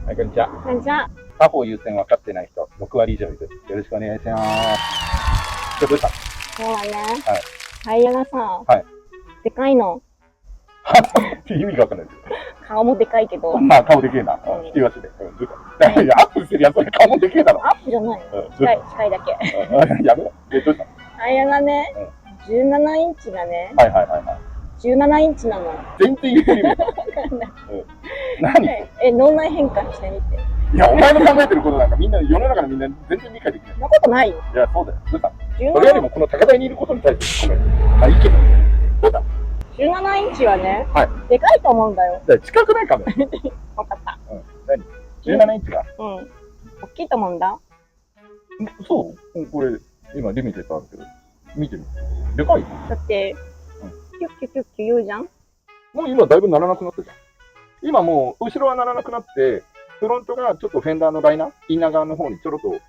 はい、こんにちは。こんにちは。他方優先分かってない人、6割以上いる。よろしくお願いします。どうした？そうだね。はい。タイヤがさ、はい。でかいの。意味がわかんないです顔もでかいけど。まあ、顔でけえな。引き出しで。どうした？いや、アップしてるやつは顔もでけえだろ。アップじゃないの。近いだけ。やめろ。どうした？タイヤがね、17インチがね、はいはいはいはい。17インチなの。全然言ってる意味がわかんない。何？脳内変換してみて。いや、お前の考えてることなんかみんな、世の中のみんな全然理解できない。そんなことないよ。いや、そうだよ。どうした？それよりもこの高台にいることに対してコメント。まあいいけど。どうだ？17インチはね、はい。でかいと思うんだよ。近くないかも。わかった。何 ?17 インチが大きいと思うんだ。そう？これ、今リミテッドあるけど。見てみ。でかい？だって、キュッキュッキュッキュ言うじゃん？もう今だいぶならなくなったじゃん。今もう、後ろはならなくなって、フロントがちょっとフェンダーのライナー、インナー側の方にちょろっと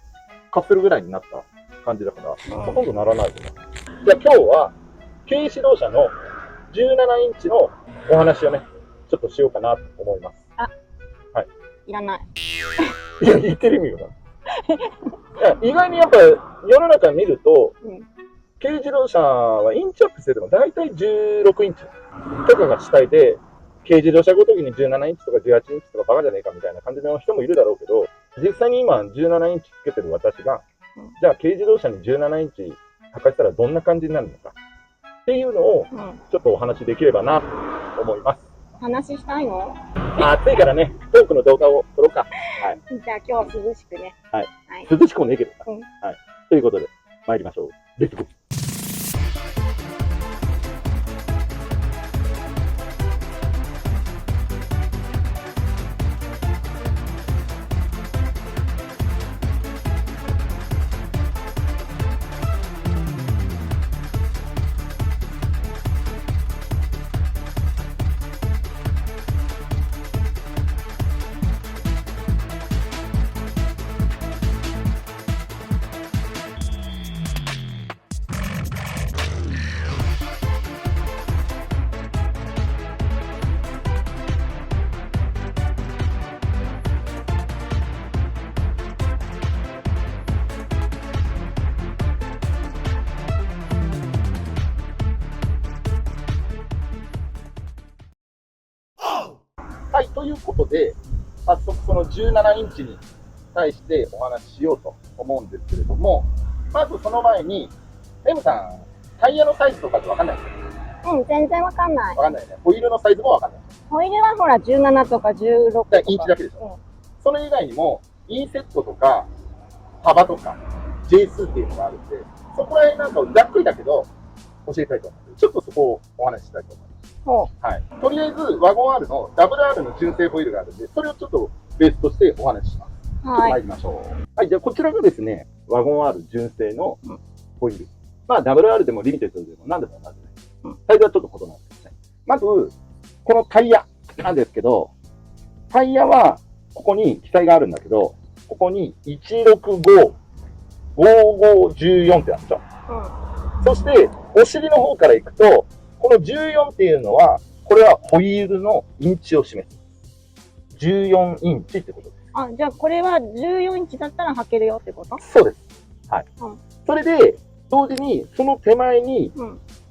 かするぐらいになった感じだから、ほとんどならない。じゃあ今日は、軽自動車の17インチのお話をね、ちょっとしようかなと思います。はい。いらない。いや、言ってる意味が。意外にやっぱ世の中見ると、軽自動車はインチアップしてても大体16インチとかが主体で、軽自動車ごときに17インチとか18インチとかバカじゃねえかみたいな感じの人もいるだろうけど、実際に今17インチつけてる私が、じゃあ軽自動車に17インチ履かしたらどんな感じになるのかっていうのをちょっとお話しできればなと思います。話したいの？暑いからね、トークの動画を撮ろうか。はい。じゃあ今日は涼しくね。はい。涼しくもねえけどさ。はい。ということで、参りましょう。レッツゴー。はい、ということで、早速その17インチに対してお話ししようと思うんですけれども、まずその前に、M さん、タイヤのサイズとかってわかんないですか？全然わかんない。わかんないね。ホイールのサイズもわかんない。ホイールはほら17とか16とか。インチだけでしょ。それ以外にも、インセットとか、幅とか、J 数っていうのがあるんで、そこら辺なんかをざっくりだけど、教えたいと思います。ちょっとそこをお話ししたいと思います。はい、とりあえずワゴン R の WR の純正ホイールがあるんで、それをちょっとベースとしてお話しします。はい。参りましょう。はい、じゃあこちらがですね、ワゴン R 純正のホイール。まあ WR でもリミテッドでも何でも同じです。サイズはちょっと異なるんですね。まず、このタイヤなんですけど、タイヤはここに記載があるんだけど、ここに165、5514ってあるでしょ。そして、お尻の方から行くと、この14っていうのは、これはホイールのインチを示す。14インチってことです。じゃあこれは14インチだったら履けるよってこと？そうです。はい。それで、同時に、その手前に、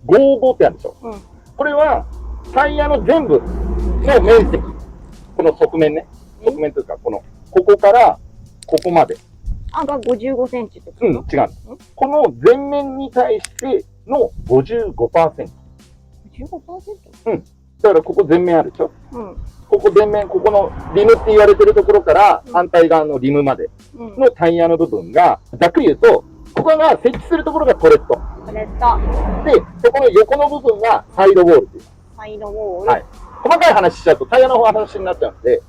55ってあるでしょ。これは、タイヤの全部の面積。この側面ね。側面というか、ここからここまで。が55センチってこと？違う。この前面に対しての 55%。15%？だからここ前面あるでしょ。ここ前面、ここのリムって言われてるところから反対側のリムまでのタイヤの部分が、ざっくり言うと、ここが設置するところがトレッド。で、そこの横の部分がサイドウォールっていう。サイドウォール。はい。細かい話しちゃうとタイヤの話になっちゃうんで、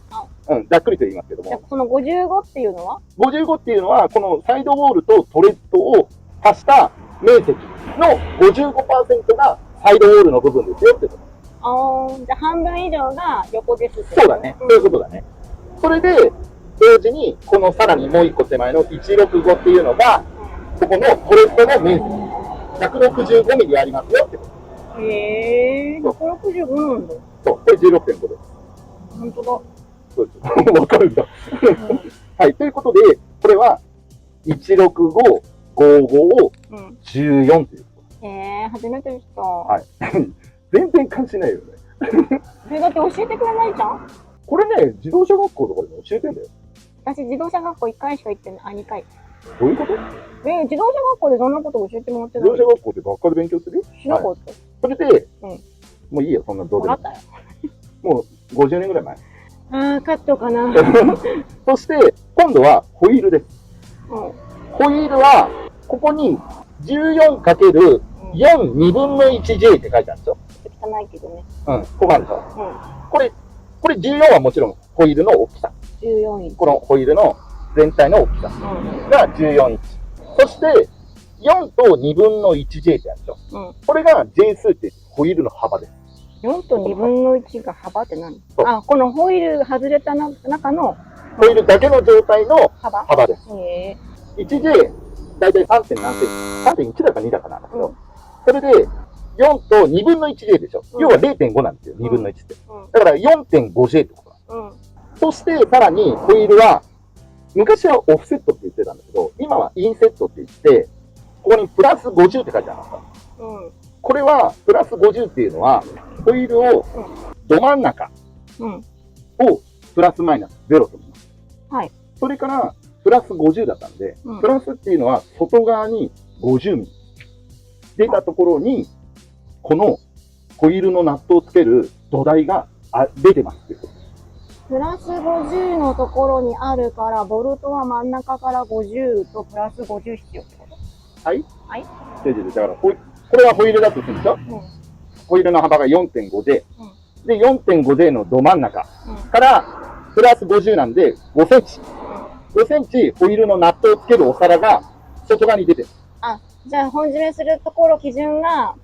ざっくりと言いますけども。この55っていうのは ?55 っていうのは、このサイドウォールとトレッドを足した面積の 55% がサイドウォールの部分ですよってこと。じゃあ半分以上が横ですって。そうだね。そういうことだね。それで、同時に、このさらにもう一個手前の165っていうのが、ここのトレッドの面積。165ミリありますよってこと。へぇー、165なんだ。そう、これ 16.5 です。本当だ。そうです。わかるんだ。はい。ということで、これは、165、55、うん。 14というこ初めて知った。と。はい。全然関係ないよね。だって教えてくれないじゃん。これね、自動車学校とかでも教えてんだよ。私、自動車学校1回しか行ってない。あ、2回。どういうこと？自動車学校でそんなこと教えてもらってない。自動車学校って学科で勉強するよ。しなかった。それで、うんもういいよ、そんなどうでも。分かったよ。もう50年ぐらい前。カットかな。うん。そして、今度はホイールです。ホイールは、ここに 14×4 2分の 1J って書いてあるんですよ。ちょっと汚いけどね。ここあるでしょ。うん。これ14はもちろんホイールの大きさ。14インチ。このホイールの全体の大きさうん。が14インチ。そして、4と2分の 1J ってあるでしょ。うん。これが J 数ってホイールの幅です。4と2分の1が幅って何？そうあ、このホイール外れた中のホイールだけの状態の幅？幅です。へえ。1J、だいたい 3. 何センチ ?3.1 だか2だかなんだけど、うんそれで4と2分の 1J でしょ。うん要は 0.5 なんですよ、2分の1って。うん。だから 4.5J ってことなんです。うん。そして、さらに、ホイールは、昔はオフセットって言ってたんだけど、今はインセットって言って、ここにプラス50って書いてあるんですか。うん。これは、プラス50っていうのは、ホイールをど真ん中うん。をプラスマイナス0と見ます。はい。それから、プラス50だったんで、うんプラスっていうのは外側に50ミリ。出たところに、このホイールのナットをつける土台が出てますっていうこと。プラス50のところにあるから、ボルトは真ん中から50とプラス50必要ってこと？はいはい。違う違う。だからこれはホイールだとするんでしょ。うん。ホイールの幅が 4.5 で、で、4.5 のど真ん中うん。から、プラス50なんで5センチ。5センチホイールのナットをつけるお皿が外側に出てる。あ、じゃあ本締めするところ基準が、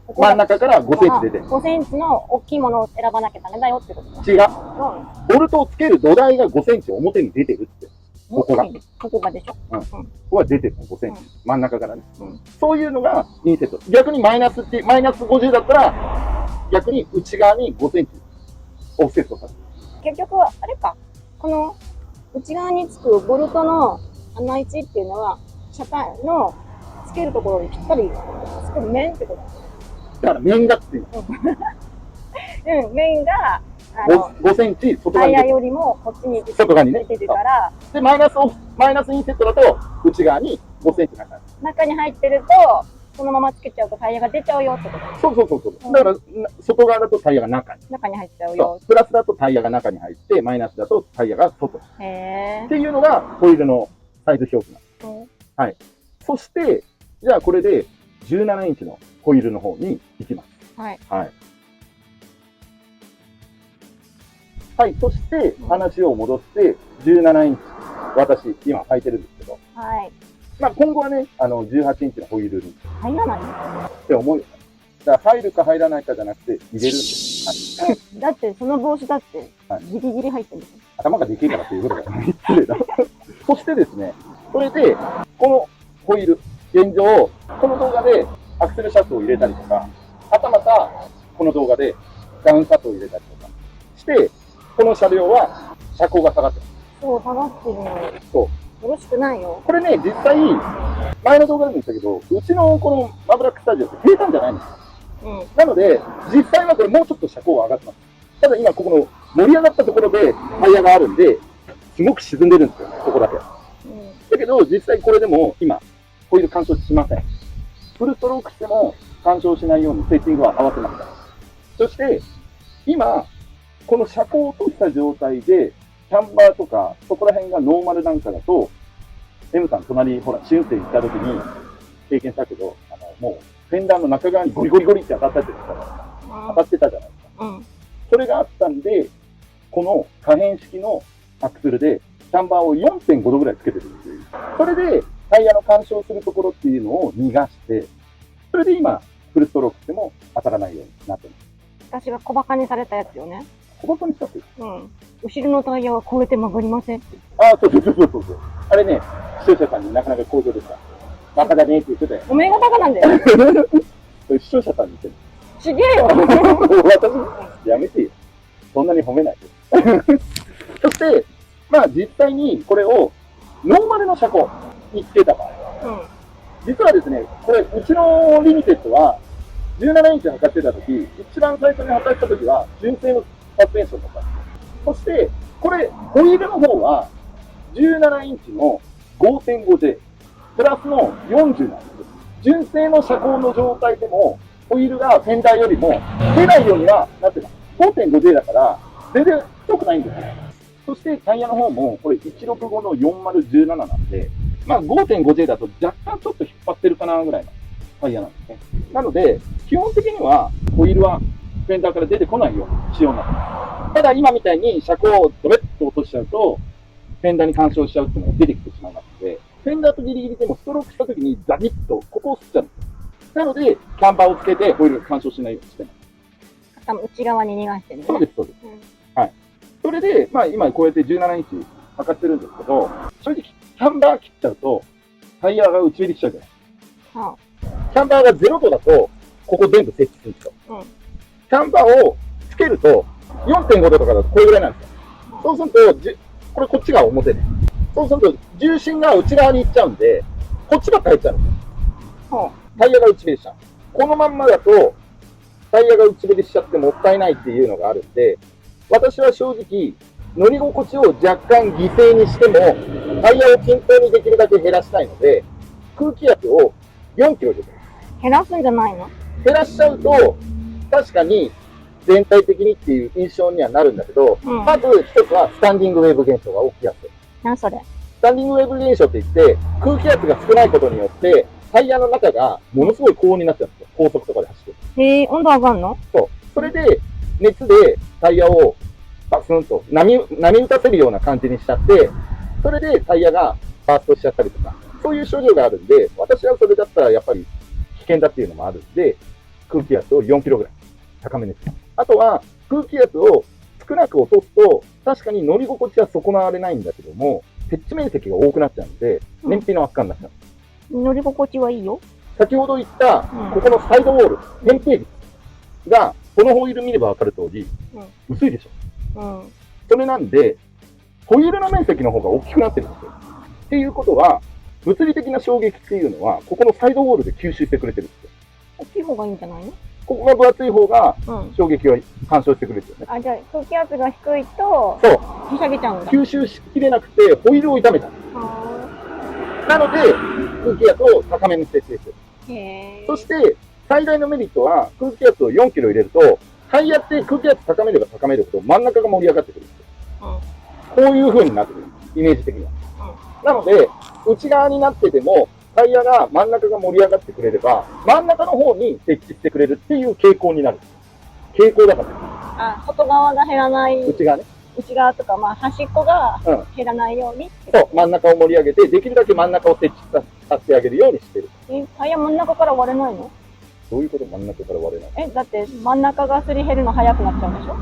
ここ真ん中から5センチ出てる。 5センチの大きいものを選ばなきゃダメだよってことね。違う。うん。ボルトをつける土台が5センチ表に出てるって。ここが。ここがでしょ。ここは出てるの、5センチ。真ん中からね。うんそういうのがインセット。逆にマイナス50だったら、逆に内側に5センチオフセットされる。結局、あれか。この内側につくボルトの穴位置っていうのは、車体のつけるところにぴったりつく面ってことだから面がっていう。うん、面が、5センチ外タイ側に出てる。ヤよりもこっちに外側にね出てるから、で、マイナスインセットだと、内側に5センチ中に。中に入ってると、そのままつけちゃうとタイヤが出ちゃうよってことそう。だから、外側だとタイヤが中に。中に入っちゃうそよ。う。プラスだとタイヤが中に入って、マイナスだとタイヤが外。へっていうのが、ホイールのサイズ表記なんです。ぇそして、じゃあこれで17インチのホイールの方に行きます。はい。はい。はい。そして、話を戻して、17インチ。私、今履いてるんですけど。はい。まあ今後はね、18インチのホイールに入らないって思うよね。だから入るか入らないかじゃなくて、入れるんです。はい。だって、その帽子だってはい、ギリギリ入ってるんですよ。頭がでけえからっていうことだよね。失礼だ。そしてですね、それで、このホイール、現状、この動画でアクセルシャフトを入れたりとか、はたまた、この動画でダウンカットを入れたりとかして、この車両は車高が下がってます。そう、下がってるの。そう。よろしくないよ。これね、実際、前の動画でも言ったけど、うちのこのマブラックスタジオって平坦じゃないんですよ。うん。なので、実際はこれもうちょっと車高が上がってます。ただ今ここの盛り上がったところでタイヤがあるんで、すごく沈んでるんですよ、ここだけ。うん。だけど、実際これでも今、ホイール干渉しません。フルストロークしても干渉しないようにセッティングは合わせました。そして、今、この車高を落とした状態で、キャンバーとか、そこら辺がノーマルなんかだと、M さん隣、ほら、試運転行った時に経験したけど、もう、フェンダーの中側にゴリゴリゴリって当たったじゃないですか。当たってたじゃないですか。うん。それがあったんで、この可変式のアクセルで、キャンバーを 4.5 度ぐらいつけてるんですよ。それで、タイヤの干渉するところっていうのを逃がして、それで今、フルストロークしても当たらないようになってます。私が小馬鹿にされたやつよね。小バカにしたってうん。後ろのタイヤは超えて曲がりませんって。そう。あれね、視聴者さんになかなか好評でした。バカだねって言ってたよ。おめえがバカなんだよ。それ視聴者さんに言ってちげえよ。る。私、やめてよ。そんなに褒めないで。17インチ測ってた時、一番最初に測った時は、純正のサスペンションだった。そして、これ、ホイールの方は、17インチの 5.5J、プラスの40なんです。純正の車高の状態でも、ホイールがフェンダーよりも出ないようにはなってます。5.5J だから、全然太くないんですね。そしてタイヤの方も、これ165の4017なんで、まあ 5.5J だと若干ちょっと引っ張ってるかなぐらいのタイヤなんですね。なので、基本的にはホイールはフェンダーから出てこないように仕様になってます。ただ今みたいに車高をドベッと落としちゃうと、フェンダーに干渉しちゃうっていうのが出てきてしまいますので、フェンダーとギリギリでもストロークした時にザギッとここを吸っちゃうんですよ。なので、キャンバーをつけてホイールが干渉しないようにしてます。頭内側に逃がしてるね。そうです、そうです。はい。それで、まあ今こうやって17インチ測ってるんですけど、正直、キャンバー切っちゃうと、タイヤが内入りしちゃうじゃないですか。はキャンバーが0度だと、ここ全部設置するんですよ。あ、うん。キャンバーをつけると、4.5 度とかだとこれぐらいなんですよ。そうすると、これこっちが表で。そうすると、重心が内側に行っちゃうんで、こっちばっか入っちゃうんですよ。はタイヤが内入りしちゃう。このまんまだと、タイヤが内入りしちゃってもったいないっていうのがあるんで、私は正直、乗り心地を若干犠牲にしても、タイヤを均等にできるだけ減らしたいので、空気圧を4キロ入れてます。減らすんじゃないの？減らしちゃうと、確かに全体的にっていう印象にはなるんだけど、うんまず一つはスタンディングウェーブ現象が起きやすい。何それ？スタンディングウェーブ現象って言って、空気圧が少ないことによって、タイヤの中がものすごい高温になっちゃうんですよ。高速とかで走ってる。温度上がんの？そう。それで、熱でタイヤをバスンと波打たせるような感じにしちゃって、それでタイヤがバーストしちゃったりとか、そういう症状があるんで、私はそれだったらやっぱり危険だっていうのもあるんで、空気圧を4キロぐらい高めにします。あとは、空気圧を少なく落とすと、確かに乗り心地は損なわれないんだけども、接地面積が多くなっちゃうんで、燃費の悪化になっちゃう。乗り心地はいいよ。先ほど言った、ここのサイドウォール、変形率が、このホイール見ればわかる通り、薄いでしょ。うん。それなんで、ホイールの面積の方が大きくなってるんですよ。っていうことは、物理的な衝撃っていうのは、ここのサイドウォールで吸収してくれてるんですよ。大きい方がいいんじゃないの？ここが分厚い方が、うん。衝撃を干渉してくれてるよね。あ、じゃあ空気圧が低いと、そう。ひしゃげちゃうんだ。吸収しきれなくて、ホイールを傷めた。なので、空気圧を高めに設定してる。へー。そして、最大のメリットは、空気圧を4キロ入れると、タイヤって空気圧高めれば高めるほど真ん中が盛り上がってくるんですよ。こういう風になってくる。イメージ的には。なので、内側になってても、タイヤが真ん中が盛り上がってくれれば、真ん中の方に設置してくれるっていう傾向になる。傾向だから。あ、外側が減らない。内側ね。内側とか、まあ端っこが減らないように。そう、真ん中を盛り上げて、できるだけ真ん中を設置させてあげるようにしてる。タイヤ真ん中から割れないの？どういうこと？真ん中から割れない？だって真ん中がすり減るの早くなっちゃうんでしょ？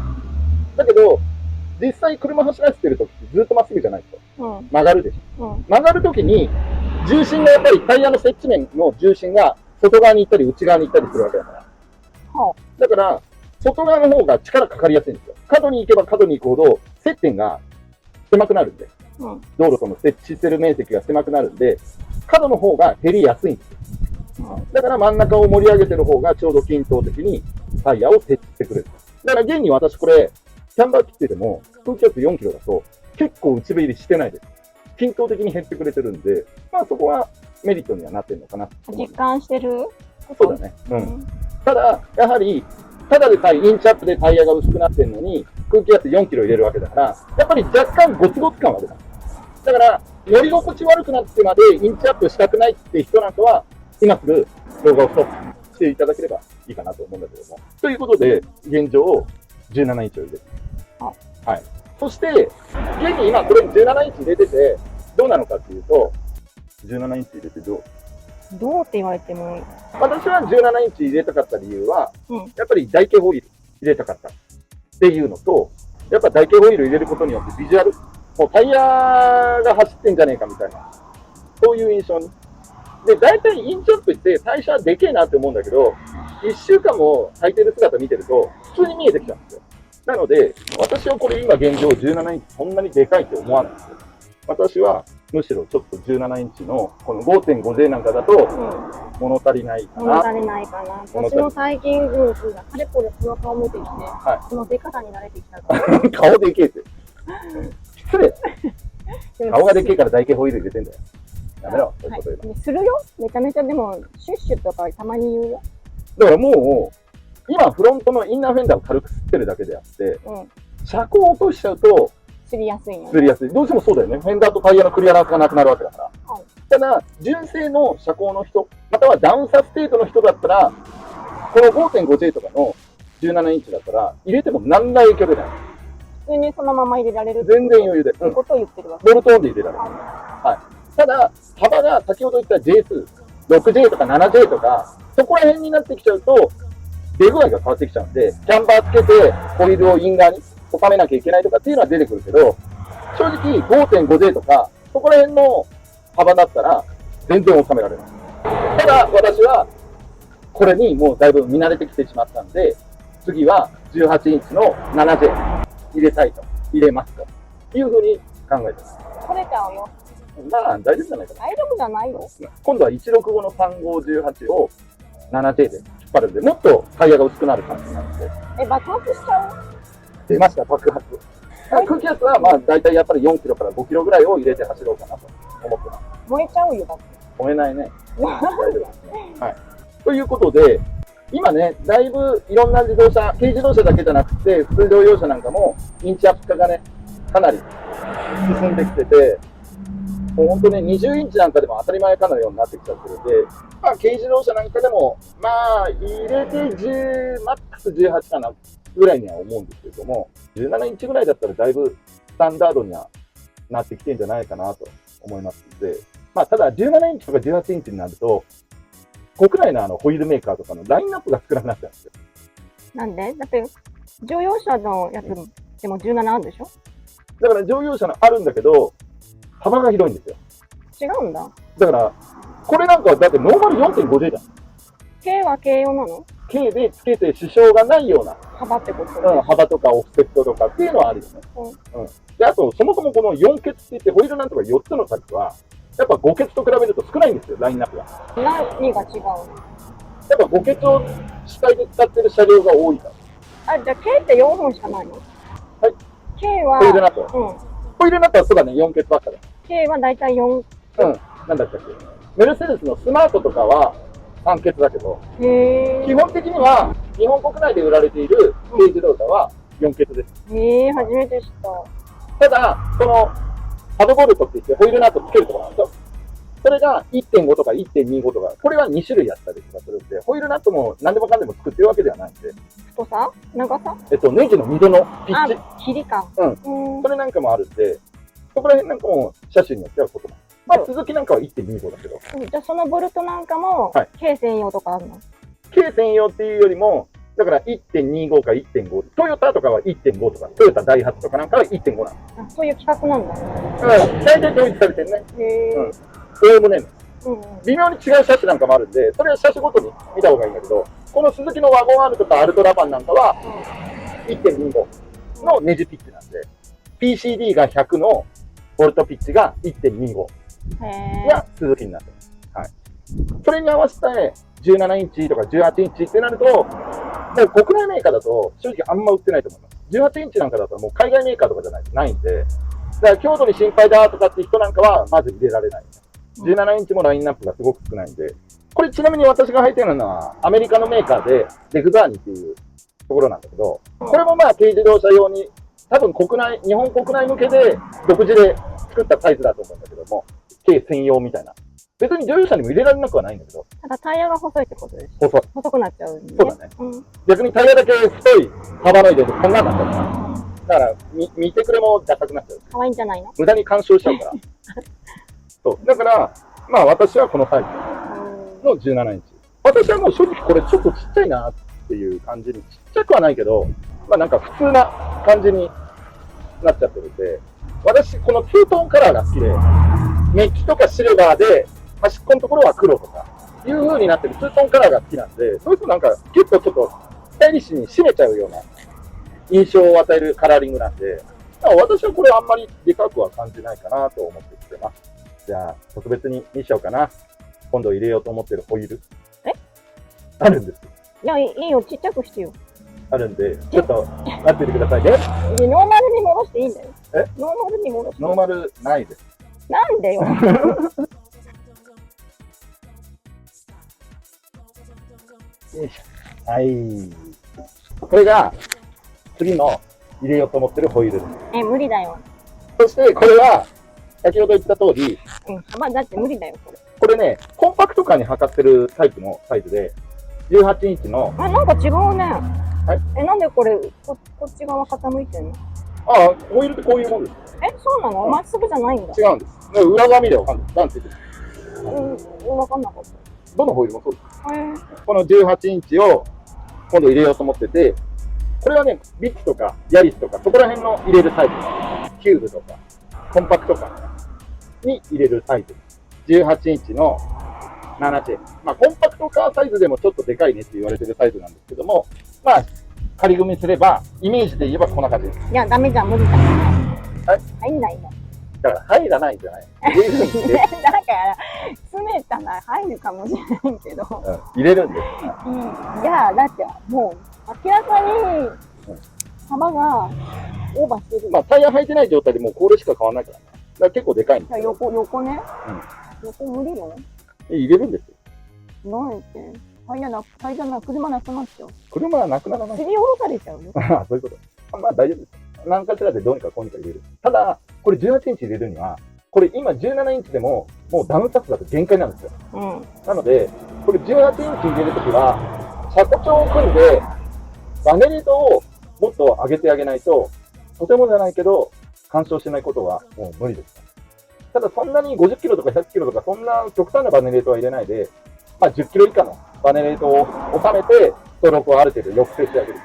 だけど、実際車走らせてるときずっとまっすぐじゃないと。曲がるでしょ。曲がるときに、重心がやっぱりタイヤの接地面の重心が外側に行ったり内側に行ったりするわけだから。だから、外側の方が力かかりやすいんですよ。角に行けば角に行くほど接点が狭くなるんで、道路との接地してる面積が狭くなるんで、角の方が減りやすいんですよ。だから真ん中を盛り上げてる方がちょうど均等的にタイヤを設置してくれる。だから現に私これ、キャンバー切ってても空気圧4キロだと結構内入りしてないです。均等的に減ってくれてるんで、まあそこはメリットにはなってるのかな。実感してる？そうだね。ただ、やはり、ただでさえインチアップでタイヤが薄くなってるのに、空気圧4キロ入れるわけだから、やっぱり若干ゴツゴツ感は出た。だから、乗り心地悪くなってまでインチアップしたくないって人なんかは、今すぐ動画をストップしていただければいいかなと思うんだけども。ということで、現状、17インチを入れる。はい。そして、現に今これ17インチ入れてて、どうなのかっていうと、17インチ入れてどうって言われても。私は17インチ入れたかった理由は、やっぱり台形ホイール入れたかったっていうのと、やっぱ台形ホイール入れることによってビジュアル、もうタイヤが走ってんじゃねえかみたいな、そういう印象に。で、大体インチアップって代謝でけえなって思うんだけど、1週間も履いてる姿見てると、普通に見えてきたんですよ。なので、私はこれ今現状17インチそんなにでかいって思わないんですよ。私はむしろちょっと17インチのこの 5.5J なんかだと、物足りないか物な。足りないかな。物足り私も最近、かれこれこの顔見てきて、はこの出方に慣れてきたから。い。顔でけえって。失礼。顔がでけえから台形ホイール入れてんだよ。やめろ、そういうこと言うの。はい、するよ。めちゃめちゃでも、シュッシュとかたまに言うよ。だからもう、今フロントのインナーフェンダーを軽く吸ってるだけであって、うん。車高を落としちゃうと、すりやすいよね。滑りやすい。どうしてもそうだよね。フェンダーとタイヤのクリアランスがなくなるわけだから。はい、ただ、純正の車高の人、またはダウンサス程度の人だったら、この 5.5J とかの17インチだったら、入れても何ら影響出ない。普通にそのまま入れられる全然余裕で。ってことを言ってるわけ。ボルトオンで入れられる。はい。ただ、幅が先ほど言った J2、6J とか 7J とか、そこら辺になってきちゃうと、出具合が変わってきちゃうんで、キャンバーつけて、ホイールをイン側に収めなきゃいけないとかっていうのは出てくるけど、正直 5.5J とか、そこら辺の幅だったら、全然収められない。ただ、私は、これにもうだいぶ見慣れてきてしまったんで、次は18インチの 7J 入れたいと、入れますというふうに考えてます。取れちゃうよ。まあ、大丈夫じゃないかな。大丈夫じゃないよ。今度は165の3518を 7J で引っ張るんで、もっとタイヤが薄くなる感じになって。爆発しちゃう？出ました、爆発。空気圧は、まあ、大体やっぱり4キロから5キロぐらいを入れて走ろうかなと思ってます。燃えちゃうよ、だって。燃えないね。大丈夫ですね。はい。ということで、今ね、だいぶいろんな自動車、軽自動車だけじゃなくて、普通乗用車なんかも、インチアップ化がね、かなり進んできてて、もう本当に20インチなんかでも当たり前かのようになってきちゃってるんで、まあ、軽自動車なんかでも、まあ、入れて10、マックス18かなぐらいには思うんですけれども、17インチぐらいだったらだいぶスタンダードにはなってきてんじゃないかなと思いますので、まあ、ただ17インチとか18インチになると、国内のホイールメーカーとかのラインナップが少なくなっちゃうんですよ。なんでだって、乗用車のやつでも17あるでしょ？だから乗用車のあるんだけど、幅が広いんですよ。違うんだ。だから、これなんかだってノーマル 4.5J じゃん。軽は軽用なの？軽でつけて支障がないような、幅ってこと？幅とかオフセットとかっていうのはあるよね。で、あと、そもそもこの4ケツって言って、ホイールなんとか4つのタイプは、やっぱ5ケツと比べると少ないんですよ、ラインナップが。何が違うの？やっぱ5ケツを主体で使ってる車両が多いから。あ、じゃあ軽って4本しかないの？はい。軽は、ホイールナット。うん。ホイールナットはそうだね、4ケツばっかで。軽はだいたい4。なんだったっけ。メルセデスのスマートとかは3ケツだけど、基本的には日本国内で売られている軽自動車は4ケツです。初めて知った。ただ、その、パドボルトって言ってホイールナットつけるところなんですよ。それが 1.5 とか 1.25 とか、これは2種類あったりとかするんで、ホイールナットも何でもかんでも作ってるわけではないんで。太さ？長さ？ネジの溝のピッチ。切りか。それなんかもあるんで、そこら辺なんかも車種によっては異なる。まあ、続きなんかは 1.25 だけど。じゃあそのボルトなんかも、軽専用とかあるの？軽専用っていうよりも、だから 1.25 か 1.5。トヨタとかは 1.5 とか、トヨタダイハツとかなんかは 1.5 なの。そういう規格なんだ。大体統一されてるね。おおむね。微妙に違う車種なんかもあるんで、それは車種ごとに見た方がいいんだけど、このスズキのワゴン R とかアルトラバンなんかは 1.25 のネジピッチなんで、PCD が100のボルトピッチが 1.25 がスズキになってます。はい。それに合わせて17インチとか18インチってなると、もう国内メーカーだと正直あんま売ってないと思います。18インチなんかだともう海外メーカーとかじゃないんで、だから強度に心配だとかって人なんかはまず入れられない。17インチもラインナップがすごく少ないんで、これちなみに私が履いてるのはアメリカのメーカーでレグザーニっていうところなんだけど、これもまあ軽自動車用に多分日本国内向けで独自で作ったサイズだと思うんだけども、軽専用みたいな。別に乗用車にも入れられなくはないんだけど。ただタイヤが細いってことです。細くなっちゃうんで、ね。そうだね。逆にタイヤだけ太い幅の入れてこんなんなっちゃうから。だから見てくれもダサくなっちゃう。可愛いんじゃないの？無駄に干渉しちゃうから。そう。だから、まあ私はこのサイズの17インチ。私はもう正直これちょっとちっちゃいなっていう感じに、ちっちゃくはないけど、まあなんか普通な感じになっちゃってるんで、私このツートーンカラーが好きで、メッキとかシルバーで、端っこのところは黒とか、いう風になってるツートーンカラーが好きなんで、そういうとなんか結構ちょっとスタイリッシュに締めちゃうような印象を与えるカラーリングなんで、私はこれあんまりでかくは感じないかなと思ってきてます。じゃあ、特別に見しようかな。今度入れようと思ってるホイール。え？あるんですよ。いや、いいよ、ちっちゃくしてよ。あるんで、ちょっと待っててくださいね。で、ノーマルに戻していいんだよ。え？ノーマルに戻して。ノーマルないです。なんでよ。よいしょ。はい。これが、次の入れようと思ってるホイールです。無理だよ。そして、これは、先ほど言った通り、幅だって無理だよ、これ。これね、コンパクトカーに測ってるタイプのサイズで、18インチの。なんか違うね。はい。なんでこれ、こっち側傾いてんの？ああ、ホイールってこういうもんです。そうなの？まっすぐじゃないんだ。違うんです。裏側見ればわかんない。なんて言ってる？わかんなかった。どのホイールもそうです。この18インチを今度入れようと思ってて、これはね、ビッツとかヤリスとか、そこら辺の入れるサイズ。キューブとか、コンパクトカーに入れるサイズ。18インチの7チェーン。まあ、コンパクトカーサイズでもちょっとでかいねって言われてるサイズなんですけども、まあ、仮組みすれば、イメージで言えばこんな感じです。いや、ダメじゃん、無理だ。はい。入んないの。だから入らないんじゃない？入れるんです。だから、詰めたら入るかもしれないけど。入れるんです。いや、だって、もう、明らかに、幅がオーバーしてる。まあ、タイヤ履いてない状態でもうこれしか変わらないからね。だから結構でかいんですよ。横ね。横無理よ。入れるんですよ。何って。タイヤな、車なくなっちゃう。車はなくならない。すりおろされちゃうよ。ああ、そういうこと。まあ大丈夫です。何かしらでどうにかこうにか入れる。ただ、これ18インチ入れるには、これ今17インチでも、もうダウンタップだと限界なんですよ。なので、これ18インチ入れるときは、車庫帳を組んで、バネレートをもっと上げてあげないと、とてもじゃないけど、干渉しないことはもう無理です。ただそんなに50キロとか100キロとか、そんな極端なバネレートは入れないで、まあ10キロ以下のバネレートを収めて、ストロークをある程度抑制してあげる。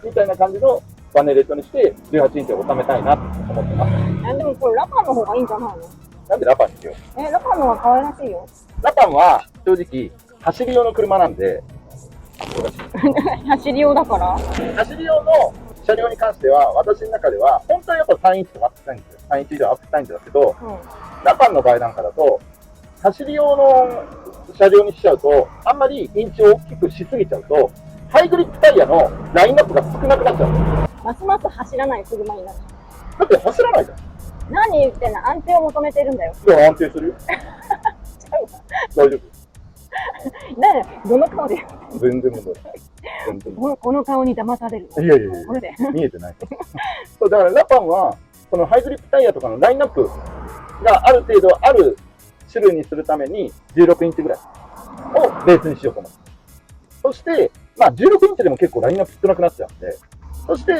みたいな感じのバネレートにして、18インチを収めたいなと思ってます。でもこれラパンの方がいいんじゃないの？なんでラパンにしよう？ラパンの方が可愛らしいよ。ラパンは正直、走り用の車なんで、走り用だから？走り用の車両に関しては、私の中では、本当はやっぱ3インチとかアップしたいんですよ。3インチ以上アップしたいんですけど、ラパンの場合なんかだと、走り用の車両にしちゃうと、あんまりインチを大きくしすぎちゃうと、ハイグリップタイヤのラインナップが少なくなっちゃうんですよ。ますます走らない車になる。だって走らないじゃん。何言ってんの？安定を求めてるんだよ。でも安定するよ。大丈夫。どの顔で言う？全然問題ない。この顔に騙される。いやいやいや、これで見えてない。そう、だからラパンは、このハイグリップタイヤとかのラインナップがある程度ある種類にするために16インチぐらいをベースにしようと思う。そして、まあ16インチでも結構ラインナップ少なくなっちゃうんで、そして、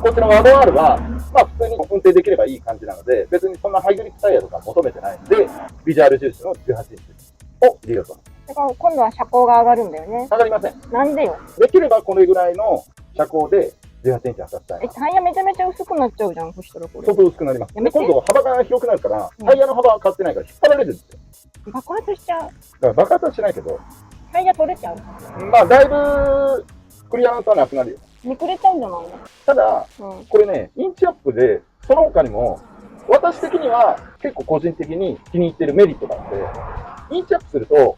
こっちのワド R は、まあ普通に運転できればいい感じなので、別にそんなハイグリップタイヤとか求めてないので、ビジュアル重視の18インチを入れようと思う。だから今度は車高が上がるんだよね。上がりません。なんでよ。できればこれぐらいの車高で18インチ測ったい。タイヤめちゃめちゃ薄くなっちゃうじゃん、そしたらこれ。相当薄くなります。で、今度幅が広くなるから、タイヤの幅は変わってないから引っ張られるんですよ。爆発しちゃう。だから爆発はしないけど。タイヤ取れちゃう。まあ、だいぶ、クリアランスはなくなるよ。めくれちゃうんじゃないの？ただ、これね、インチアップで、その他にも、私的には結構個人的に気に入ってるメリットがあって、インチアップすると、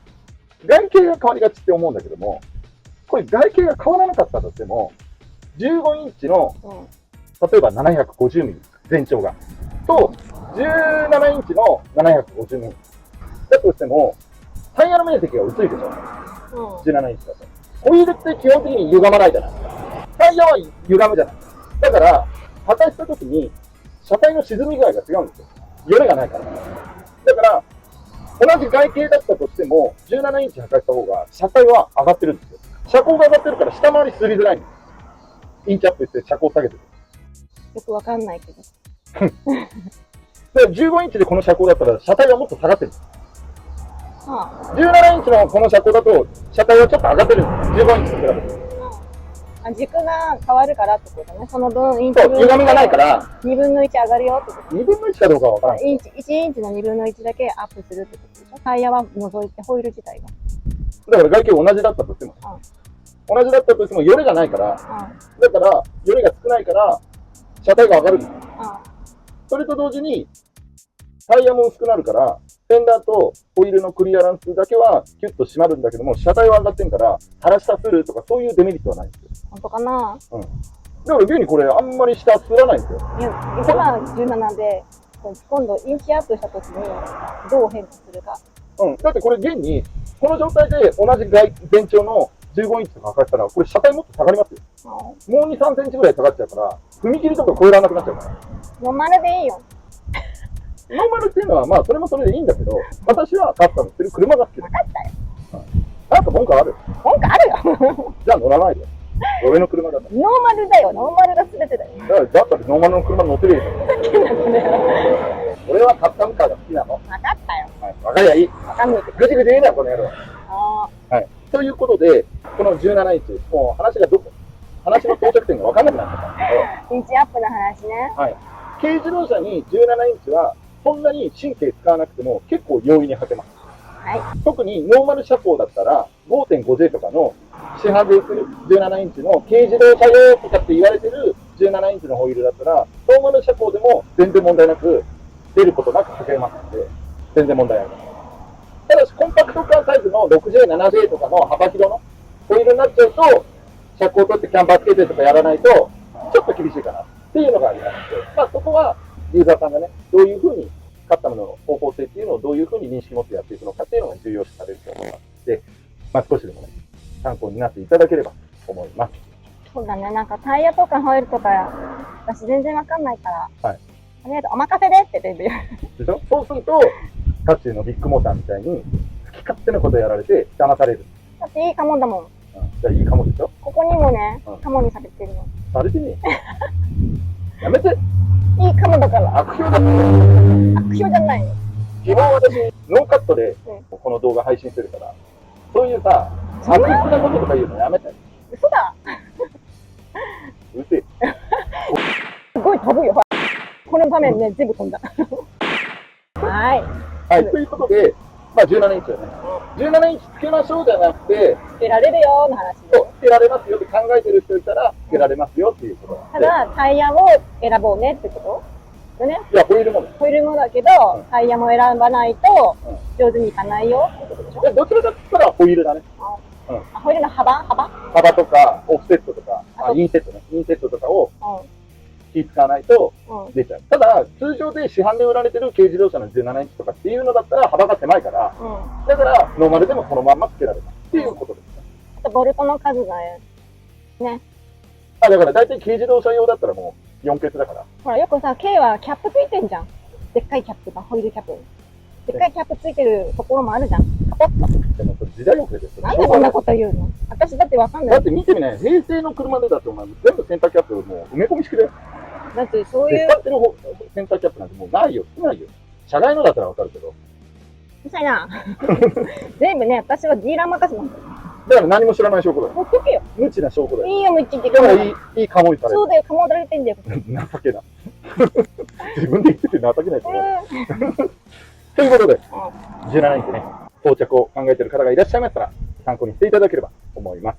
外形が変わりがちって思うんだけども、これ外形が変わらなかったとしても、15インチの、例えば750ミリ、全長が、と、17インチの750ミリ。だとしても、タイヤの面積が薄いでしょ。17インチだと。ホイールって基本的に歪まないじゃないですか。タイヤは歪むじゃない。だから、破壊した時に、車体の沈み具合が違うんですよ。よれがないから。だから、同じ外形だったとしても、17インチ破壊した方が、車体は上がってるんですよ。車高が上がってるから下回りすりづらいんです。インチアップして車高下げてる。よくわかんないけど。で15インチでこの車高だったら、車体はもっと下がってるんです。17インチのこの車高だと、車体はちょっと上がってるんです。15インチと比べて。軸が変わるからってことね。その分、インチ分。歪みがないから。2分の1上がるよってこと。2分の1かどうかは分からない。1インチの2分の1だけアップするってことでしょ。タイヤは除いて、ホイール自体が。だから外形同じだったとしても。同じだったとしても、よれがないから。だから、よれが少ないから、車体が上がるんです。それと同時に、タイヤも薄くなるから、フェンダーとホイールのクリアランスだけはキュッと締まるんだけども、車体は上がってんから、垂ら下するとかそういうデメリットはないんですよ。本当かな。うん。だから現にこれあんまり下すらないんですよ。いや、今は17で、今度インチアップした時にどう変化するか。うん。だってこれ現に、この状態で同じ全長の15インチとか測ったら、これ車体もっと下がりますよ。もう2、3センチぐらい下がっちゃうから、踏切とか超えられなくなっちゃうから。ノーマルでいいよ。ノーマルっていうのは、まあ、それもそれでいいんだけど、私はカスタムしてる車が好きだ。分かったよ。なんか文句ある？文句あるよ。じゃあ乗らないで。俺の車だから。ノーマルだよ。ノーマルが全てだよ。だったらノーマルの車乗ってるでしょ。俺はカスタムカーが好きなの。分かったよ。はい、分かりゃいい。分かんないけど。ぐちぐち言うな、この野郎。あはい。ということで、この17インチ、もう話の到着点が分かんなくなっちゃったんですー、インチアップの話ね。けど、はい。軽自動車に17インチは、そんなに神経使わなくても結構容易に履けます。はい。特にノーマル車高だったら 5.5J とかの市販でする17インチの軽自動車用とかって言われてる17インチのホイールだったらノーマル車高でも全然問題なく出ることなく履けますので全然問題ありません。ただしコンパクトカーサイズの 6J、7J とかの幅広のホイールになっちゃうと車高取ってキャンバーつけてとかやらないとちょっと厳しいかなっていうのがありまして、まあそこはユーザーさんがね、どういうふうにカスタムの方法性っていうのをどういうふうに認識持ってやっていくのかっていうのが重要視されると思いますので、まあ、少しでもね、参考になっていただければと思います。そうだね。なんかタイヤとかホイールとか、私全然わかんないから、はい。とりあえずお任せでって全部言う。でしょ？そうすると、タチのビッグモーターみたいに、好き勝手なことやられて騙される。だっていいかもだもん。じゃあいいかもでしょ？ここにもねうん、カモにされてるの。されてねえ。やめて。いいかもだから。悪評だって。悪評じゃないの。基本私、ノーカットでうんこの動画配信してるから、そういうさ、悪質なこととか言うのやめて。嘘だ。うるせえ。すごい飛ぶよ。この場面ね、全部飛んだ。はい。はい、ということで、まあ17インチだね。17インチつけましょうじゃなくて、つけられるよの話。そうつけられますよって考えてる人いたら、つけられますよっていうことたなんで。だ、タイヤを選ぼうねってことでね。いや、ホイールもね。ホイールもだけど、タイヤも選ばないと上手にいかないよってことでしょ。でどちらかって言ったらホイールだね。あ、ホイールの幅幅とか、オフセットとか、インセットね。インセットとかを気使わないと出ちゃう。ただ、通常で市販で売られてる軽自動車の17インチとかっていうのだったら幅が狭いから、だからノーマルでもそのまんまつけられたっていうことですね。あとボルトの数がね。だから大体軽自動車用だったらもう4ケツだから。ほら、よくさ、K はキャップついてんじゃん。でっかいキャップが、ホイールキャップ。でっかいキャップついてるところもあるじゃん。カポッと。でもそれ時代遅れですよ。なんでそんなこと言うの？私だってわかんない。だって見てみね、平成の車でだってお前全部センターキャップもう埋め込み式だよ。だってそういう。使ってるセンターキャップなんてもうないよ。少ないよ。車外のだったらわかるけど。うるさいな。全部ね、私はディーラー任せなんだよ。だから何も知らない証拠だよ。ほっとけよ。無知な証拠だよ。いいよ、無知ってだからいいかもいされる。そうだよ、かもだれてんだよ。情けな。自分で言ってて情けないと思う。ということで、17インチね、到着を考えている方がいらっしゃいましたら、参考にしていただければと思います。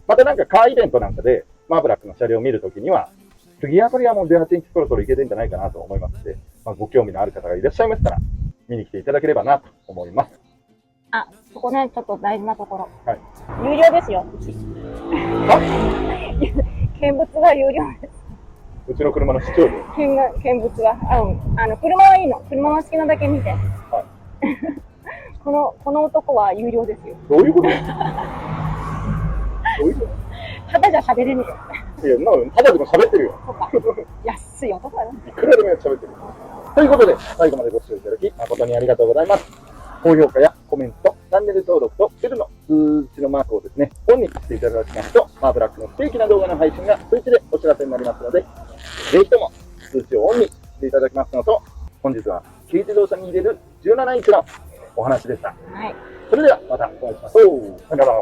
またなんかカーイベントなんかで、マーブラックの車両を見るときには、次あたりはもう18インチそろそろいけてんじゃないかなと思いますので、ご興味のある方がいらっしゃいましたら、見に来ていただければなと思います。あ、そこね、ちょっと大事なところ。はい。有料ですよ。見物が有料です。うちの車の視聴料。見物は。車はいいの。車は好きなだけ見て。はい。この男は有料ですよ。どういうことどういうこただじゃ喋れねといや、ただでも喋ってるよ。そうか。安い男だな。いくらでも喋ってる。ということで、最後までご視聴いただき、誠にありがとうございます。高評価やコメント、チャンネル登録とベルの通知のマークをですね、オンにしていただきますと、マーブラックの不定期な動画の配信が通知でお知らせになりますので、ぜひとも通知をオンにしていただきますのと、本日は軽自動車に入れる17インチのお話でした。はい。それではまたお会いしましょう。さよなら。